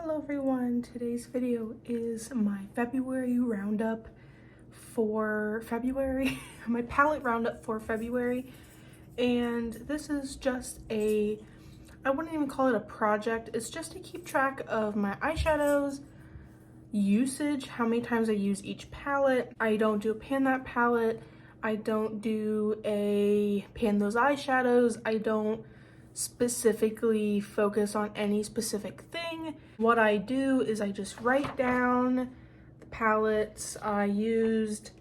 Hello everyone, today's video is my February roundup for February, my palette roundup for February, and this is just I wouldn't even call it a project, it's just to keep track of my eyeshadows, usage, how many times I use each palette. I don't do a pan that palette, I don't do a pan those eyeshadows, I don't specifically focus on any specific thing. What I do is I just write down the palettes I used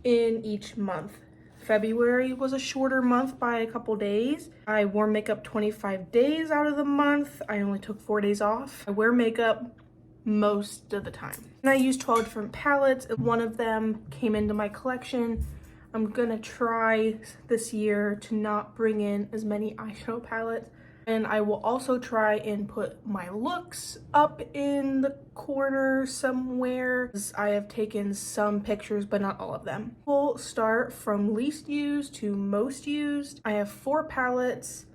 in each month. February was a shorter month by a couple days. I wore makeup 25 days out of the month. I only took 4 days off. I wear makeup most of the time. And I used 12 different palettes. One of them came into my collection. I'm gonna try this year to not bring in as many eyeshadow palettes, and I will also try and put my looks up in the corner somewhere. I have taken some pictures, but not all of them. We'll start from least used to most used. I have 4 palettes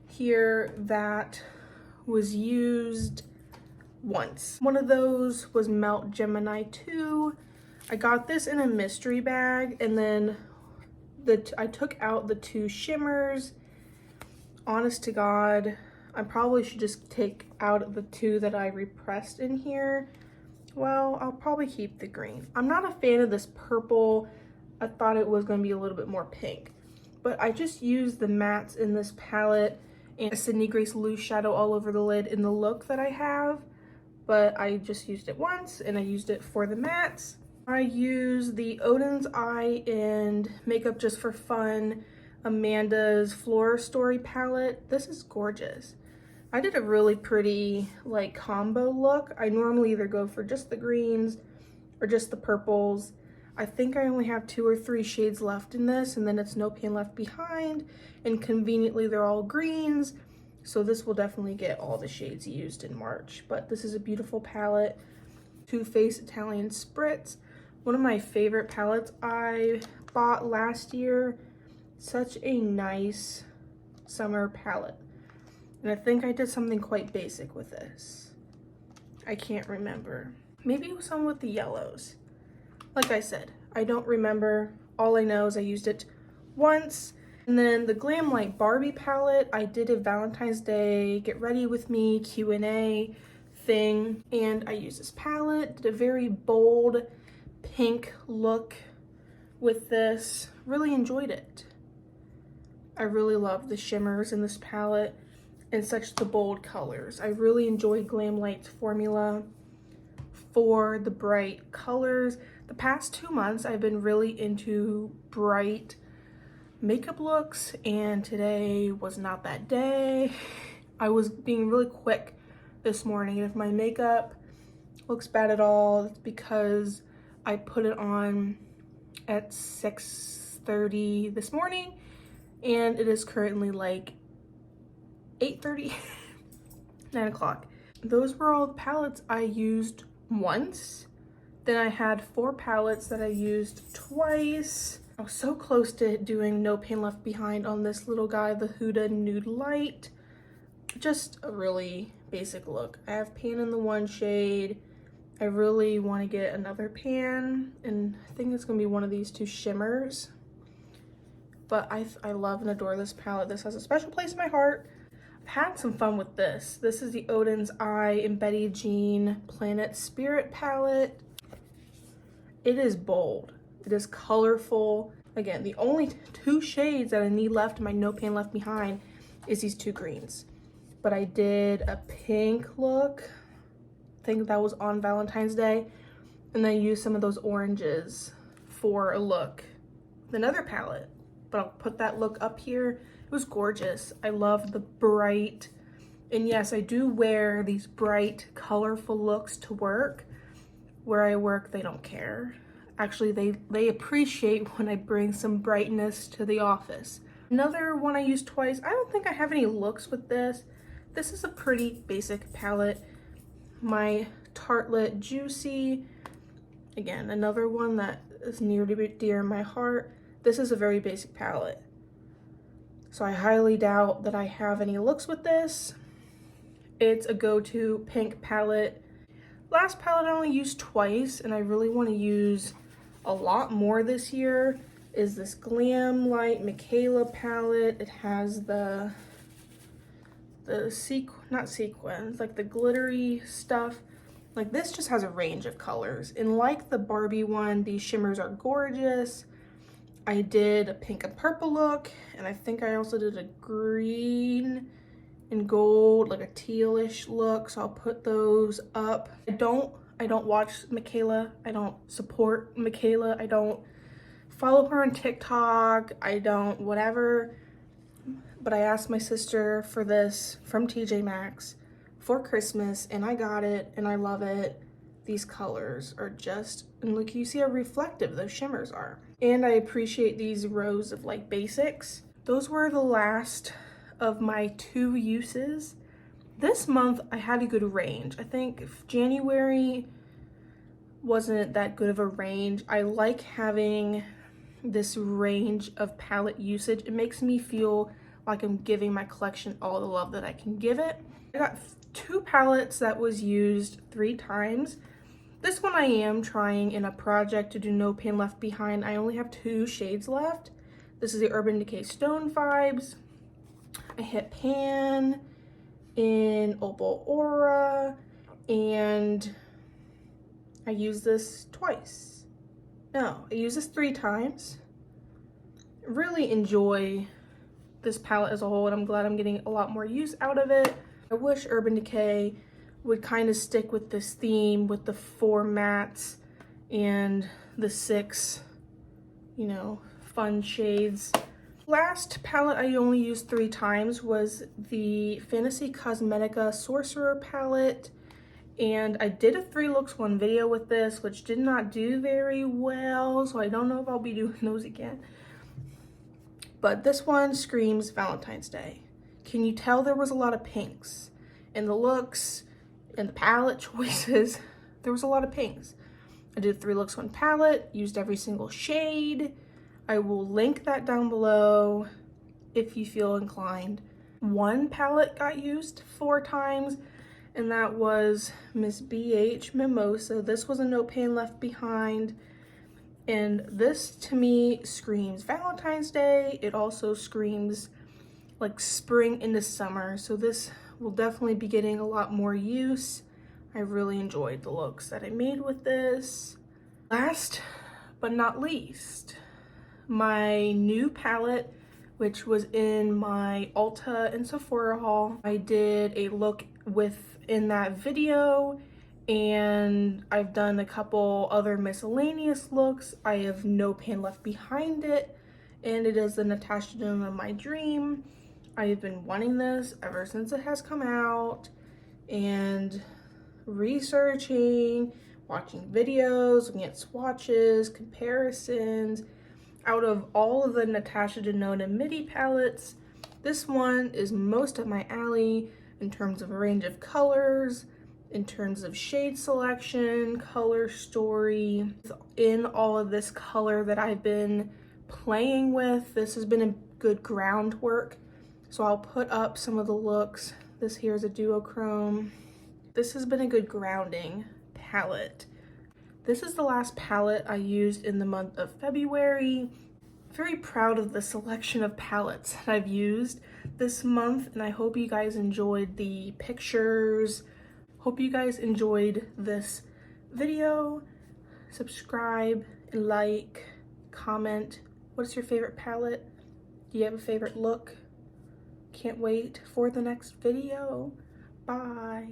here that was used once. One of those was Melt Gemini 2. I got this in a mystery bag, and then I took out the 2 shimmers. Honest to God, I probably should just take out the 2 that I repressed in here. Well, I'll probably keep the green. I'm not a fan of this purple. I thought it was going to be a little bit more pink. But I just used the mattes in this palette and a Sydney Grace loose shadow all over the lid in the look that I have. But I just used it once, and I used it for the mattes. I use the Odin's Eye and Makeup Just for Fun Amanda's Flora Story palette. This is gorgeous. I did a really pretty like combo look. I normally either go for just the greens or just the purples. I think I only have 2 or 3 shades left in this, and then it's No Pan Left Behind, and conveniently they're all greens. So this will definitely get all the shades used in March. But this is a beautiful palette. Too Faced Italian Spritz. One of my favorite palettes I bought last year. Such a nice summer palette. And I think I did something quite basic with this. I can't remember. Maybe it was some with the yellows. Like I said, I don't remember. All I know is I used it once. And then the Glam Light Barbie palette, I did a Valentine's Day Get Ready With Me Q&A thing. And I used this palette, did a very bold pink look with this. Really enjoyed it. I really love the shimmers in this palette and such the bold colors. I really enjoy Glam Light's formula for the bright colors. The past 2 months I've been really into bright makeup looks, and today was not that day. I was being really quick this morning, and if my makeup looks bad at all, it's because I put it on at 6:30 this morning, and it is currently like 8:30, 9 o'clock. Those were all the palettes I used once. Then I had 4 palettes that I used twice. I was so close to doing No Pan Left Behind on this little guy, the Huda Nude Light. Just a really basic look. I have pan in the 1 shade. I really want to get another pan, and I think it's going to be one of these 2 shimmers. But I love and adore this palette. This has a special place in my heart. I've had some fun with this. This is the Odin's Eye and Betty Jean Planet Spirit palette. It is bold. It is colorful. Again, the only 2 shades that I need left in my No Pan Left Behind is these 2 greens. But I did a pink look. I think that was on Valentine's Day, and then I used some of those oranges for a look with another palette, but I'll put that look up here. It was gorgeous. I love the bright, and yes, I do wear these bright colorful looks to work. Where I work, they don't care. Actually, they appreciate when I bring some brightness to the office. Another one I used twice. I don't think I have any looks with this. This is a pretty basic palette. My Tartelette Juicy, again, another one that is near to dear in my heart. This is a very basic palette, so I highly doubt that I have any looks with this. It's a go-to pink palette. Last palette I only used twice, and I really want to use a lot more this year, is this Glam Light Michaela palette. It has the not sequins, like the glittery stuff. Like this just has a range of colors. And like the Barbie one, these shimmers are gorgeous. I did a pink and purple look, and I think I also did a green and gold, like a tealish look, so I'll put those up. I don't watch Michaela. I don't support Michaela. I don't follow her on TikTok. I don't whatever. But I asked my sister for this from TJ Maxx for Christmas, and I got it, and I love it. These colors are just, and look, you see how reflective those shimmers are. And I appreciate these rows of like basics. Those were the last of my 2 uses. This month I had a good range. I think January wasn't that good of a range. I like having this range of palette usage. It makes me feel like I'm giving my collection all the love that I can give it. I got 2 palettes that was used 3 times. This one I am trying in a project to do No Pain Left Behind. I only have 2 shades left. This is the Urban Decay Stone Vibes. I hit pan in Opal Aura, and I used this twice. No, I used this 3 times. Really enjoy this palette as a whole, and I'm glad I'm getting a lot more use out of it. I wish Urban Decay would kind of stick with this theme with the 4 mattes and the 6, you know, fun shades. Last palette I only used 3 times was the Fantasy Cosmetica Sorcerer palette, and I did a 3 looks 1 video with this, which did not do very well, so I don't know if I'll be doing those again. But this one screams Valentine's Day. Can you tell there was a lot of pinks in the looks and the palette choices? There was a lot of pinks. I did a 3 looks 1 palette, used every single shade. I will link that down below if you feel inclined. 1 palette got used 4 times, and that was Miss BH Mimosa. This was a No Pain Left Behind, and this to me screams Valentine's Day. It also screams like spring into summer, so this will definitely be getting a lot more use. I really enjoyed the looks that I made with this. Last but not least, my new palette, which was in my Ulta and Sephora haul. I did a look within that video, and I've done a couple other miscellaneous looks. I have No Pain Left Behind it, and it is the Natasha Denona My Dream. I have been wanting this ever since it has come out, and researching, watching videos, looking at swatches, comparisons. Out of all of the Natasha Denona midi palettes, this one is most up my alley in terms of a range of colors, in terms of shade selection, color story. In all of this color that I've been playing with, this has been a good groundwork. So I'll put up some of the looks. This here is a duochrome. This has been a good grounding palette. This is the last palette I used in the month of February. Very proud of the selection of palettes that I've used this month, and I hope you guys enjoyed the pictures. Hope you guys enjoyed this video. Subscribe and like, comment. What's your favorite palette? Do you have a favorite look? Can't wait for the next video. Bye.